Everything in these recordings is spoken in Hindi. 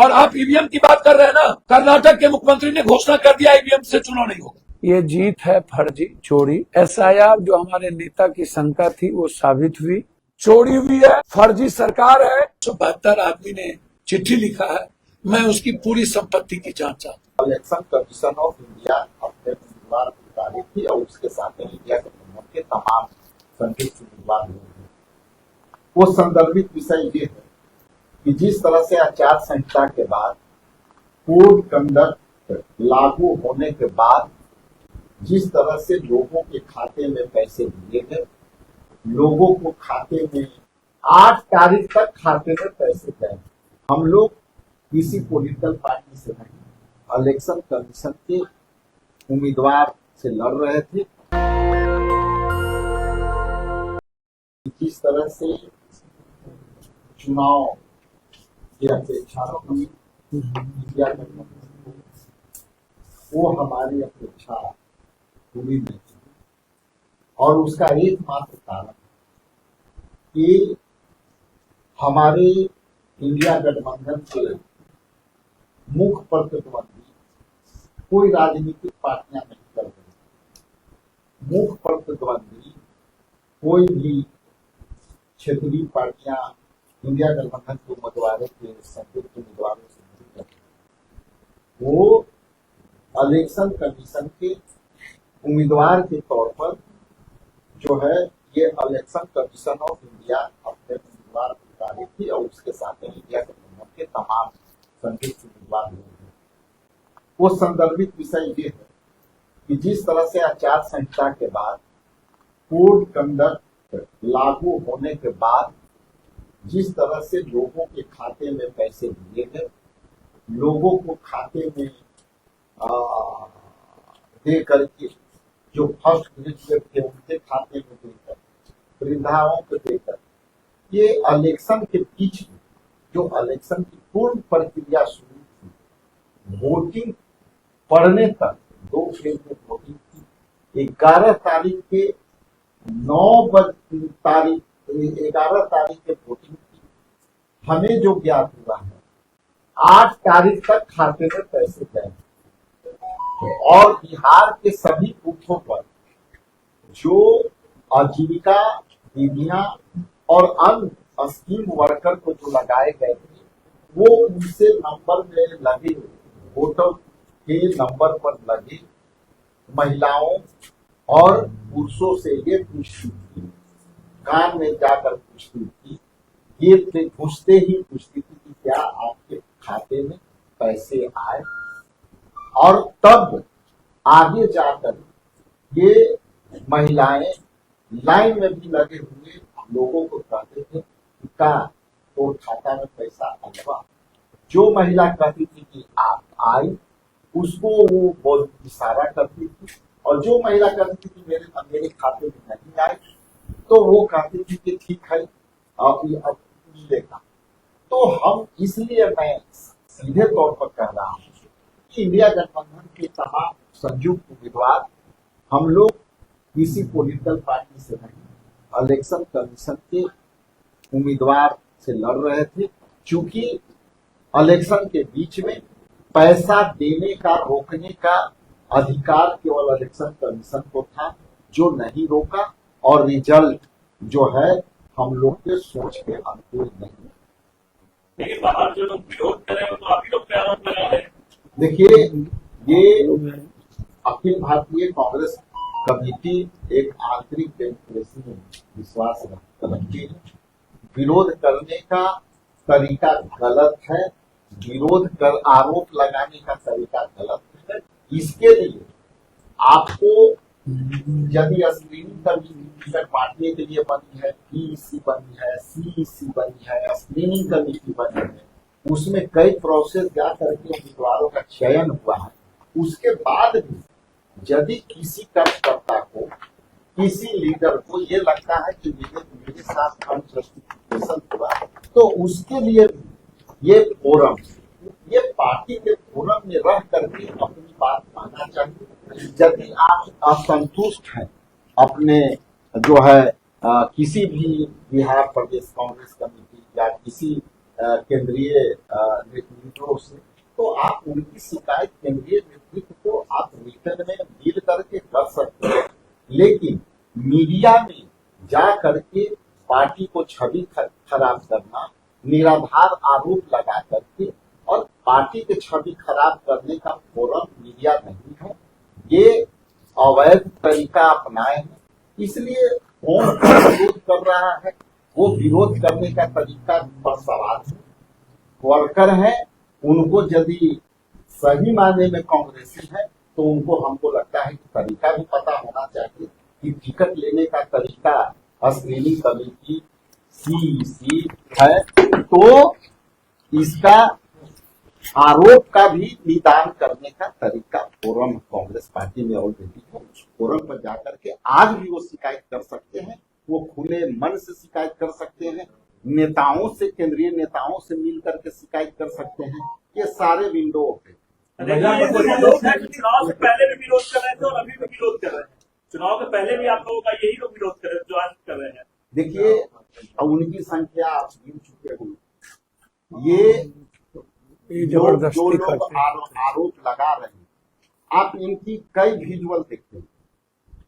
और आप ईवीएम की बात कर रहे हैं ना, कर्नाटक के मुख्यमंत्री ने घोषणा कर दिया ईवीएम से चुनाव नहीं होगा। ये जीत है फर्जी, चोरी। एसआईआर जो हमारे नेता की शंका थी वो साबित हुई, चोरी हुई है, फर्जी सरकार है। 172 आदमी ने चिट्ठी लिखा है, मैं उसकी पूरी संपत्ति की जांच चाहता हूं। इलेक्शन कमीशन ऑफ इंडिया अपने उम्मीदवार की तारीख थी और उसके साथ इंडिया गठबंधन के तमाम संदिग्ध उम्मीदवार लोग हैं। वो संदर्भित विषय ये है कि जिस तरह से आचार संहिता के बाद कोड कंडक्ट लागू होने के बाद जिस तरह से लोगों के खाते में पैसे दिए गए, लोगों को खाते में 8 तारीख तक खाते में पैसे गए। हम लोग किसी पॉलिटिकल पार्टी से नहीं, इलेक्शन कमीशन के उम्मीदवार से लड़ रहे थे। जिस तरह से चुनाव की अपेक्षा वो हमारी अपेक्षा पूरी नहीं थी और उसका एकमात्र कारण कि हमारे इंडिया गठबंधन के मुख्य प्रतिद्वंदी कोई राजनीतिक पार्टियां नहीं कर रही। मुख्य प्रतिद्वंदी कोई भी क्षेत्रीय पार्टियां इंडिया गठबंधन के उम्मीदवारों के संयुक्त उम्मीदवारों से नहीं कर रही। वो इलेक्शन कमीशन के उम्मीदवार के तौर पर जो है ये इलेक्शन कमीशन ऑफ इंडिया अपने उम्मीदवार की तारीख थी और उसके साथ इंडिया गठबंधन के तमाम संदिग्ध उम्मीदवार लोग हैं। वो संदर्भित विषय ये है कि जिस तरह से आचार संहिता के बाद कोड कंडक्ट लागू होने के बाद जिस तरह से लोगों के खाते में पैसे दिए गए, लोगों को खाते में दे करके जो फर्स्ट ग्रेजुएट थे उनके खाते में देकर, वृद्धाओं को देकर, ये इलेक्शन के बीच में जो इलेक्शन की पूर्ण प्रक्रिया शुरू थी, वोटिंग पड़ने तक 2 फेज में वोटिंग थी। 11 तारीख के 11 तारीख के वोटिंग थी। हमें जो ज्ञात हुआ है 8 तारीख तक खाते में पैसे गए और बिहार के सभी बूथों पर जो आजीविका दीदियां और अन्य स्कीम वर्कर को जो लगाए गए थे वो उनसे नंबर में लगे, वोटर के नंबर पर लगे महिलाओं और पुरुषों से ये पुष्टि थी, कान में जाकर पुष्टि थी, गेट पे घुसते ही पुष्टि थी कि क्या आपके खाते में पैसे आए। और तब आगे जाकर ये महिलाएं लाइन में भी लगे हुए लोगों को कहते थे कि का तो खाता में पैसा आएगा। जो महिला कहती थी कि आप आई, उसको वो बहुत इशारा करती थी और जो महिला कहती थी कि मेरे खाते में नहीं आए तो वो कहती थी कि ठीक है अब मिलेगा। तो हम इसलिए मैं सीधे तौर पर कह रहा हूँ कि इंडिया गठबंधन के तमाम संयुक्त उम्मीदवार, हम लोग किसी पॉलिटिकल पार्टी से नहीं, इलेक्शन कमीशन के उम्मीदवार से लड़ रहे थे। क्योंकि इलेक्शन के बीच में पैसा देने का रोकने का अधिकार केवल इलेक्शन कमीशन को था, जो नहीं रोका और रिजल्ट जो है हम लोग के सोच के अनुकूल नहीं। लेकिन बाहर जो लोग विरोध कर रहे हैं तो आप ही लोग पे आरोप लगा रहे हैं। देखिए, ये अखिल भारतीय कांग्रेस कमेटी एक आंतरिक डेमोक्रेसी में विश्वास रखती है। विरोध करने का तरीका गलत है, विरोध कर आरोप लगाने का तरीका गलत है। इसके लिए आपको यदि स्क्रीनिंग कमेटी बांटने के लिए बनी है, पीईसी बनी है, सीईसी बनी है, स्क्रीनिंग कमेटी बनी है, उसमें कई प्रोसेस जा करके उम्मीदवारों का चयन हुआ है। उसके बाद भी यदि किसी कार्यकर्ता को, किसी लीडर को ये लगता है कि मेरे साथ अनजस्टिफिकेशन हुआ, तो उसके लिए ये फोरम, ये पार्टी के फोरम में रह करके अपनी बात मानना चाहिए। यदि आप असंतुष्ट हैं अपने जो है किसी भी बिहार प्रदेश कांग्रेस कमेटी या किसी केंद्रीय नेतृत्व से, तो आप उनकी शिकायत केंद्रीय नेतृत्व को आप रिटर्न में डील करके कर सकते हैं, लेकिन मीडिया में जा करके पार्टी को छवि खराब करना, निराधार आरोप लगा करके और पार्टी की छवि खराब करने का फोरम मीडिया नहीं है। ये अवैध तरीका अपनाए हैं, इसलिए कौन विरोध कर रहा है, वो विरोध करने का तरीका पर सवाल है। वर्कर है, उनको यदि सही मायने में कांग्रेसी है तो उनको, हमको लगता है कि तरीका भी पता होना चाहिए कि टिकट लेने का तरीका स्क्रीनिंग कमेटी CEC है, तो इसका आरोप का भी निदान करने का तरीका फोरम कांग्रेस पार्टी में ऑलरेडी है। उस फोरम पर जाकर के आज भी वो शिकायत कर सकते हैं, वो खुले मन से शिकायत कर सकते हैं, नेताओं से, केंद्रीय नेताओं से मिल करके शिकायत कर सकते हैं। ये सारे विंडो ओपन। चुनाव से पहले भी विरोध कर रहे थे और अभी भी विरोध कर रहे हैं। चुनाव के पहले भी आप लोगों का यही लोग विरोध कर रहे थे जो आज कर रहे हैं। देखिए, उनकी संख्या आप गिन चुके हो। ये जो लोग आरोप लगा रहे हैं, आप इनकी कई विजुअल देखते हैं।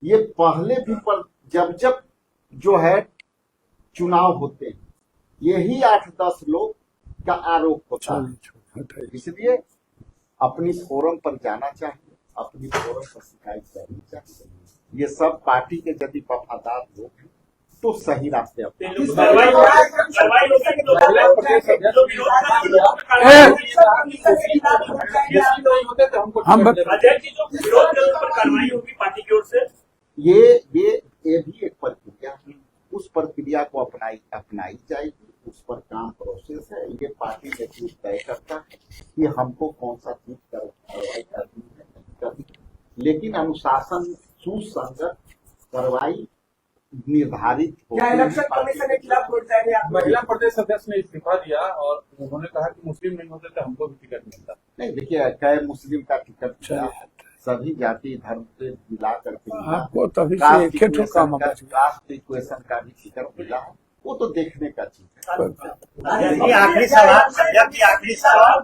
ये पहले भी पर जब जो है चुनाव होते हैं, यही 8-10 लोग का आरोप होता है। इसलिए अपनी फोरम पर जाना चाहिए, अपनी फोरम पर शिकायत करनी चाहिए। ये सब पार्टी के यदि वफादार लोग हैं तो सही रास्ते पार्टी की ओर से ये भी एक प्रक्रिया है, उस प्रक्रिया को अपनाई जाएगी। उस पर काम प्रोसेस है। ये पार्टी नेतृत्व तय करता है कि हमको कौन सा चीज कार्रवाई करनी है, नहीं करनी, लेकिन अनुशासन सुसंगत कार्रवाई निर्धारित हो। इलेक्शन कमीशन के खिलाफ वोट जाएंगे आप? महिला प्रदेश अध्यक्ष ने इस्तीफा दिया और उन्होंने कहा कि मुस्लिम नहीं होते तो हमको भी टिकट मिलता। नहीं, देखिए, क्या मुस्लिम का टिकट मिला है, सभी जाति धर्म से मिला करके आपको तभी से एक काम कास्ट इक्वेशन का भी टिकट मिला है, वो तो देखने का चीज है। आखिरी सवाल,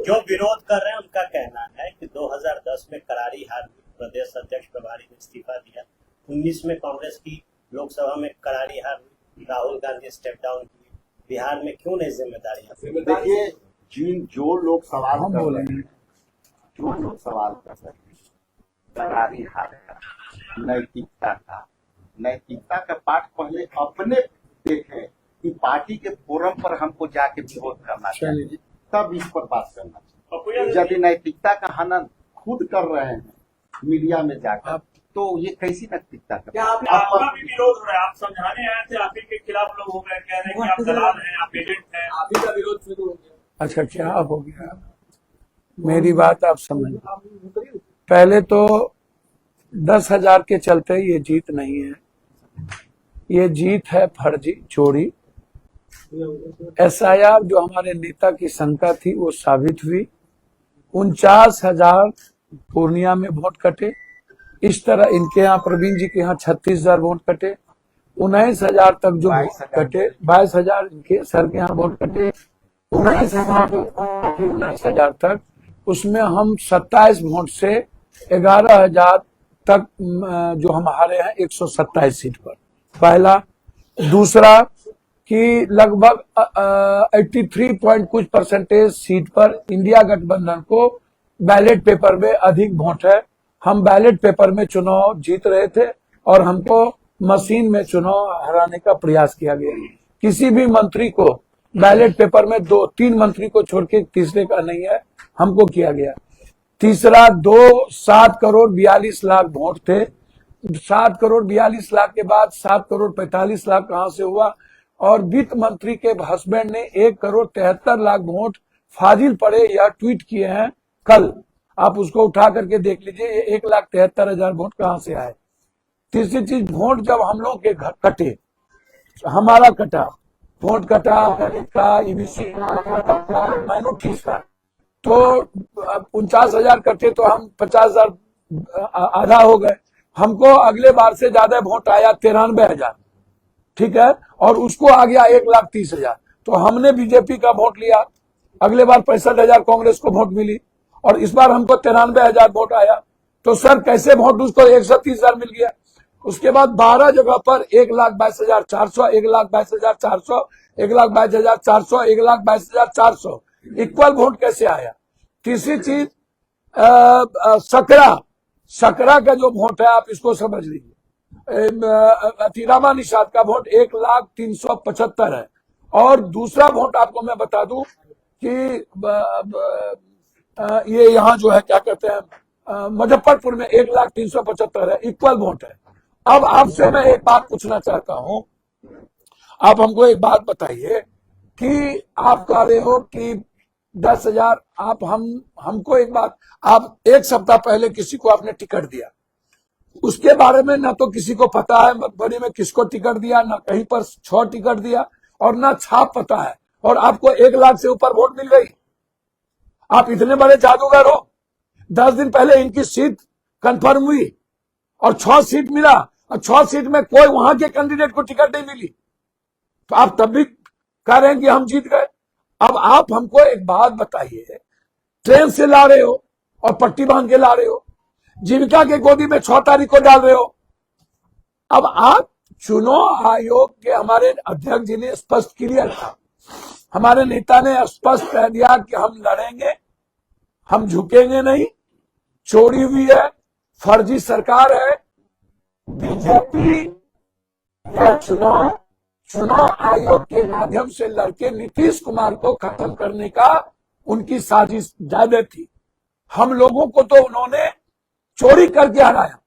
जो विरोध कर रहे हैं उनका कहना है कि 2010 में करारी हार प्रदेश अध्यक्ष प्रभारी ने इस्तीफा दिया, 19 में कांग्रेस की लोकसभा में करारी हार, राहुल गांधी स्टेप डाउन की, बिहार में क्यों नहीं जिम्मेदारी? देखिए, जो लोग सवाल कर रहे हैं, करारी हार नैतिकता का पाठ पहले अपने देखें कि पार्टी के फोरम पर हमको जाके विरोध करना चाहिए, तब इस पर बात करना चाहिए। यदि नैतिकता का हनन खुद कर रहे हैं मीडिया में जाकर, तो ये कैसी नैतिकता का? आपका भी विरोध हो रहा है, आप समझाने आए थे, आप के खिलाफ लोग हो गए, कह रहे हैं कि आप दलाल हैं, आप एजेंट हैं, आप ही का विरोध शुरू हो गया। अच्छा, क्या हो गया? मेरी बात आप समझ। पहले तो 10,000 के चलते ये जीत नहीं है, ये जीत है फर्जी चोरी। SIR जो हमारे नेता की शंका थी वो साबित हुई। 49,000 पूर्णिया में वोट कटे। इस तरह इनके यहाँ, प्रवीण जी के यहाँ 36,000 वोट कटे। 19,000 तक जो कटे, 22,000 इनके सर के यहाँ वोट कटे। 19,000 तक, उसमें हम 27 वोट से 11,000 तक जो हम हारे हैं 127 सीट पर। पहला। दूसरा कि लगभग 83 पॉइंट कुछ % सीट पर इंडिया गठबंधन को बैलेट पेपर में अधिक वोट है। हम बैलेट पेपर में चुनाव जीत रहे थे और हमको मशीन में चुनाव हराने का प्रयास किया गया। किसी भी मंत्री को बैलेट पेपर में 2-3 मंत्री को छोड़ के तीसरे का नहीं है, हमको किया गया। तीसरा, 7 करोड़ 42 लाख वोट थे। 7 करोड़ 42 लाख के बाद 7 करोड़ 45 लाख कहां से हुआ? और वित्त मंत्री के हस्बैंड ने 1 करोड़ 73 लाख वोट फाजिल पड़े या ट्वीट किए हैं कल, आप उसको उठा करके देख लीजिए, 1,73,000 वोट कहां से आए। तीसरी चीज, वोट जब हम लोग के घर कटे, हमारा कटा वोट, कटा EBC माइनॉरिटीज का, तो 49,000 कटे तो हम 50,000 आधा हो गए। हमको अगले बार से ज्यादा वोट आया 93,000, ठीक है, और उसको आ गया 1,30,000। तो हमने बीजेपी का वोट लिया, अगले बार 65,000 कांग्रेस को वोट मिली और इस बार हमको 93,000 वोट आया। तो सर कैसे वोट उसको 130,000 मिल गया। उसके बाद 12 जगह पर 1,22,400, 1,22,400, 1,22,400, 1,22,400 इक्वल वोट कैसे आया। तीसरी चीज सकरा का जो वोट है आप इसको समझ लीजिए। रामा निषाद का वोट 1,03,75 है। और दूसरा वोट आपको मैं बता दूं कि ये यहाँ जो है क्या कहते हैं मुजफ्फरपुर में 1,03,75 है, इक्वल वोट है। अब आपसे मैं एक बात पूछना चाहता हूं, आप हमको एक बात बताइए कि आप कह रहे हो कि 10,000 आप हमको एक बात, आप एक सप्ताह पहले किसी को आपने टिकट दिया, उसके बारे में ना तो किसी को पता है मधुबनी में किसको टिकट दिया, ना कहीं पर 6 टिकट दिया और ना छाप पता है, और आपको 1 लाख से ऊपर वोट मिल गई। आप इतने बड़े जादूगर हो। 10 दिन पहले इनकी सीट कंफर्म हुई और 6 सीट मिला और 6 सीट में कोई वहां के कैंडिडेट को टिकट नहीं मिली, तो आप तब भी कह रहे हैं कि हम जीत गए। अब आप हमको एक बात बताइए, ट्रेन से ला रहे हो और पट्टी बांध के ला रहे हो, जीविका के गोदी में 6 तारीख को डाल रहे हो। अब आप चुनाव आयोग के हमारे अध्यक्ष जी ने स्पष्ट क्लियर था, हमारे नेता ने स्पष्ट कह दिया कि हम लड़ेंगे, हम झुकेंगे नहीं, चोरी हुई है, फर्जी सरकार है। बीजेपी चुनाव आयोग के माध्यम से लड़के नीतीश कुमार को खत्म करने का उनकी साजिश ज्यादा थी। हम लोगों को तो उन्होंने चोरी करके हराया,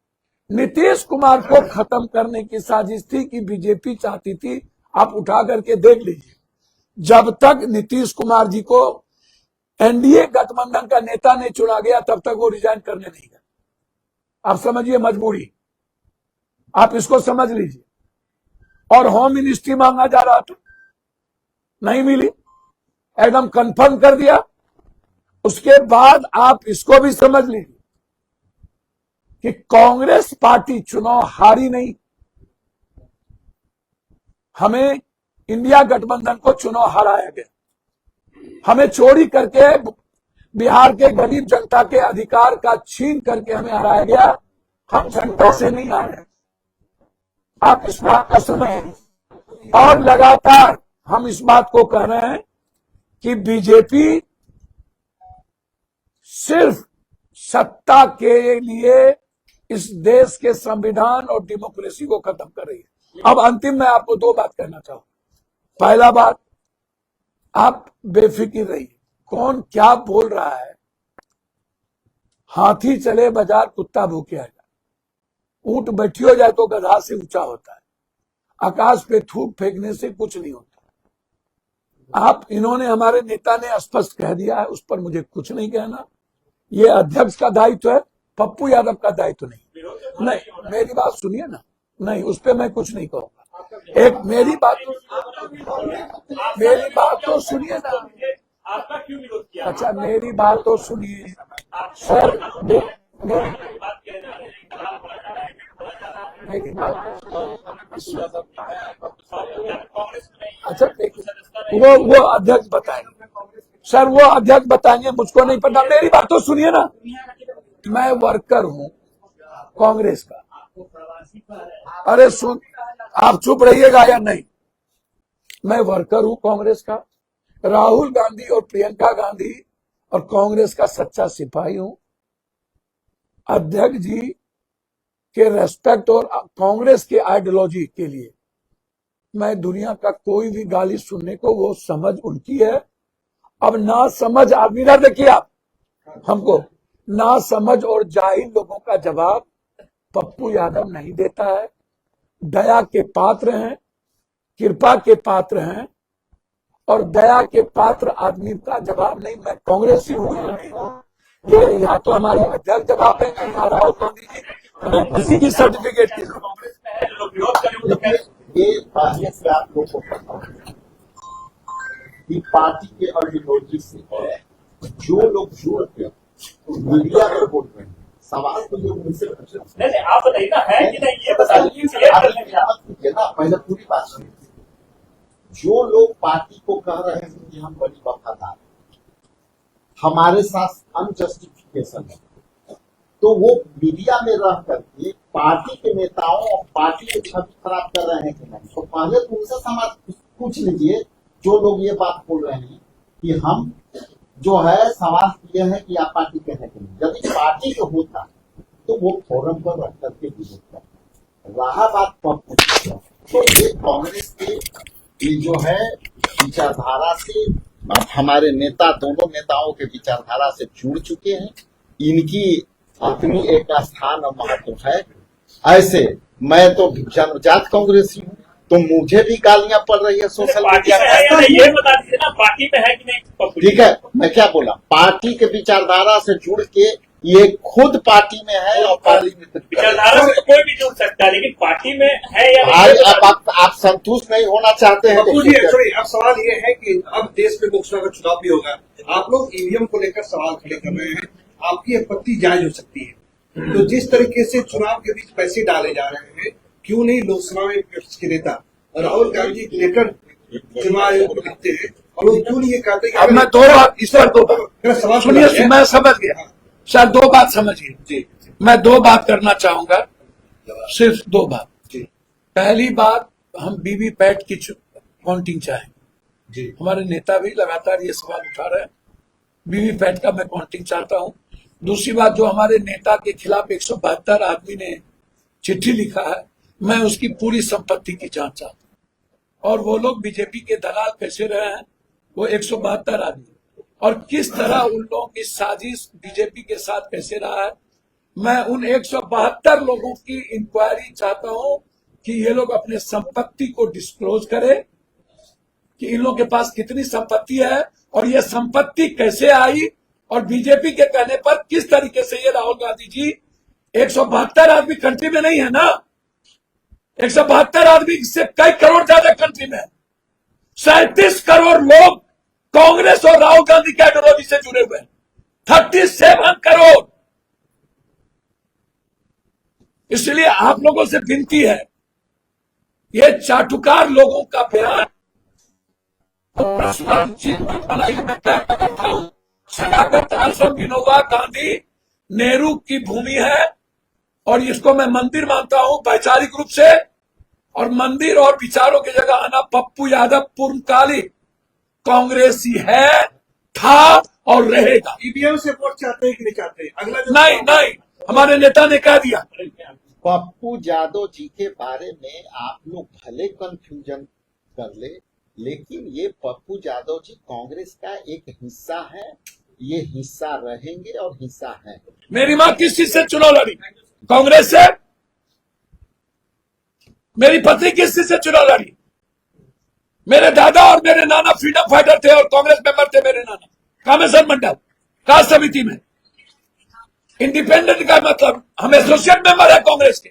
नीतीश कुमार को खत्म करने की साजिश थी कि बीजेपी चाहती थी। आप उठा करके देख लीजिए, जब तक नीतीश कुमार जी को एनडीए गठबंधन का नेता नहीं चुना गया तब तक वो रिजाइन करने नहीं गए। आप समझिए मजबूरी, आप इसको समझ लीजिए। और होम मिनिस्ट्री मांगा जा रहा था, नहीं मिली, एकदम कंफर्म कर दिया। उसके बाद आप इसको भी समझ लीजिए कि कांग्रेस पार्टी चुनाव हारी नहीं, हमें इंडिया गठबंधन को चुनाव हराया गया। हमें चोरी करके बिहार के गरीब जनता के अधिकार का छीन करके हमें हराया गया। हम जनता से नहीं हारे, आप इस बात को समझें। और लगातार हम इस बात को कह रहे हैं कि बीजेपी सिर्फ सत्ता के लिए इस देश के संविधान और डेमोक्रेसी को खत्म कर रही है। अब अंतिम में आपको 2 बात कहना चाहूं। पहला बात, आप बेफिक्र रहिए, कौन क्या बोल रहा है। हाथी चले बाजार कुत्ता भूखे आ जाए, ऊंट बैठियो जाए तो गधा से ऊंचा होता है, आकाश पे थूक फेंकने से कुछ नहीं होता। आप इन्होंने, हमारे नेता ने स्पष्ट कह दिया है, उस पर मुझे कुछ नहीं कहना। ये अध्यक्ष का दायित्व है, पप्पू यादव का दायित्व नहीं। नहीं, मेरी बात सुनिए ना, नहीं उस पर मैं कुछ नहीं कहूंगा। एक मेरी बात तो सुनिए ना। आपका क्यों विरोध किया? अच्छा मेरी बात तो सुनिए सर, अच्छा वो अध्यक्ष बताएंगे सर, वो अध्यक्ष बताएंगे, मुझको नहीं पता। मेरी बात तो सुनिए ना, मैं वर्कर हूं कांग्रेस का। अरे सुन, आप चुप रहिएगा या नहीं। मैं वर्कर हूं कांग्रेस का, राहुल गांधी और प्रियंका गांधी और कांग्रेस का सच्चा सिपाही हूं। अध्यक्ष जी के रेस्पेक्ट और कांग्रेस के आइडियोलॉजी के लिए मैं दुनिया का कोई भी गाली सुनने को, वो समझ उनकी है। अब ना समझ आदमी ना देखिए आप, हमको ना समझ और जाहिल लोगों का जवाब पप्पू यादव नहीं देता है। दया के पात्र हैं, कृपा के पात्र हैं, और दया के पात्र आदमी का जवाब नहीं। मैं कांग्रेसी हूं, ये या तो हमारे अध्यक्ष जवाब देंगे या राहुल गांधी जी किसी की सर्टिफिकेट की। ये पहले से आप लोग को पता है कि पार्टी के आइडियोलॉजी से जो लोग जोड़ते हैं मीडिया पर बोल रहे हैं, सवाल तो ये उनसे पूछे। नहीं आप बताइए ना, है कि नहीं ये बता दीजिए ना, पहले पूरी बात सुनिए। जो लोग पार्टी को कह रहे हैं कि हम बड़ी वफादार हैं, हमारे साथ अनजस्टिफिकेशन है, तो वो मीडिया में रह करके पार्टी के नेताओं और पार्टी की छवि खराब कर रहे हैं कि नहीं। तो पहले तो उनसे समाज पूछ लीजिए जो लोग ये बात बोल रहे हैं कि हम जो है सवाल किए हैं कि आप पार्टी के हैं कि नहीं। यदि पार्टी के होता तो वो फोरम पर रख करके विरोध करता। रहा बात पप्पू की, तो ये कांग्रेस के ये जो है विचारधारा से हमारे नेता दोनों नेताओं के विचारधारा से जुड़ चुके हैं। इनकी अपनी एक स्थान और महत्व है। ऐसे मैं तो जन्मजात कांग्रेसी हूँ, तो मुझे भी गालियां पड़ रही है सोशल मीडिया पर। ये बता दीजिए ना, पार्टी में है कि नहीं? ठीक है, मैं क्या बोला, पार्टी के विचारधारा से जुड़ के ये खुद पार्टी में है और पार्टी में विचारधारा से तो कोई भी जुड़ सकता है, लेकिन पार्टी में है या भाई नहीं? अब आप संतुष्ट नहीं होना चाहते हैं। बापू जी सॉरी, अब सवाल ये है कि अब देश में लोकसभा का चुनाव भी होगा, आप लोग ईवीएम को लेकर सवाल खड़े कर रहे हैं, आपकी आपत्ति जायज हो सकती है। तो जिस तरीके से चुनाव के बीच पैसे डाले जा रहे हैं, क्यों नहीं लोकसभा में विपक्ष के नेता राहुल गांधी को लेकर चुनाव आयोग को लिखते हैं और वो क्यों नहीं ये कहते कि अब मैं दो बात इस पर दो मेरा सवाल सुनिए, मैं समझ गया सर, दो बात समझिए जी मैं दो बात करना चाहूंगा, सिर्फ दो बात। जी पहली बात, हम वीवीपैट की काउंटिंग चाहेंगे। जी हमारे नेता भी लगातार ये सवाल उठा रहे हैं, वीवीपैट का मैं काउंटिंग चाहता हूं। दूसरी बात, जो हमारे नेता के खिलाफ 172 आदमी ने चिट्ठी लिखा है, मैं उसकी पूरी संपत्ति की जांच चाहता हूं। और वो लोग बीजेपी के दलाल कैसे रहे हैं, वो 172 आदमी, और किस तरह उन लोगों की साजिश बीजेपी के साथ कैसे रहा है, मैं उन 172 लोगों की इंक्वायरी चाहता हूं कि ये लोग अपने संपत्ति को डिस्क्लोज करें कि इन लोगों के पास कितनी संपत्ति है और ये संपत्ति कैसे आई, और बीजेपी के कहने पर किस तरीके से ये राहुल गांधी जी 172 आदमी कंट्री में नहीं है ना, 172 आदमी से कई करोड़ ज्यादा कंट्री में, 37 करोड़ लोग कांग्रेस और राहुल गांधी की आइडियोलॉजी से जुड़े हुए हैं, 37 करोड़। इसलिए आप लोगों से विनती है, ये चाटुकार लोगों का बयान विनोबा गांधी नेहरू की भूमि है और इसको मैं मंदिर मानता हूं वैचारिक रूप से, और मंदिर और विचारों की जगह आना पप्पू यादव पूर्णकालिक कांग्रेसी है, था और रहेगा। ईवीएम से वोट चाहते हैं कि नहीं चाहते? अगला जो नहीं, हमारे नेता ने कह दिया। पप्पू यादव जी के बारे में आप लोग भले कंफ्यूजन कर ले, लेकिन ये पप्पू यादव जी कांग्रेस का एक हिस्सा है, ये हिस्सा रहेंगे और हिस्सा है। मेरी माँ किस चीज से चुनाव लड़ी? कांग्रेस से। मेरी पत्नी किस चीज से चुनाव लड़ी? मेरे दादा और मेरे नाना फ्रीडम फाइटर थे और कांग्रेस मेंबर थे। मेरे नाना कामेश्वर मंडल कास्ट समिति में, इंडिपेंडेंट का मतलब हम एसोसिएट मेंबर है कांग्रेस के।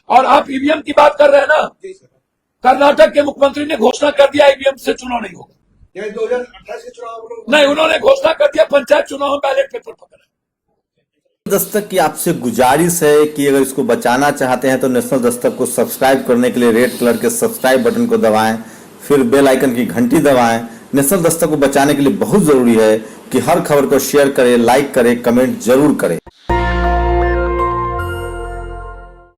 और आप ईवीएम की बात कर रहे हैं ना, कर्नाटक के मुख्यमंत्री ने घोषणा कर दिया ईवीएम से चुनाव नहीं होगा। 2028 के चुनाव नहीं, उन्होंने घोषणा कर दिया पंचायत चुनाव में बैलेट पेपर पकड़ा। दस्तक की आपसे गुजारिश है कि अगर इसको बचाना चाहते हैं तो नेशनल दस्तक को सब्सक्राइब करने के लिए रेड कलर के सब्सक्राइब बटन को दबाएं, फिर बेल आइकन की घंटी दबाएं। नेशनल दस्तक को बचाने के लिए बहुत जरूरी है कि हर खबर को शेयर करें, लाइक करें, कमेंट जरूर करें।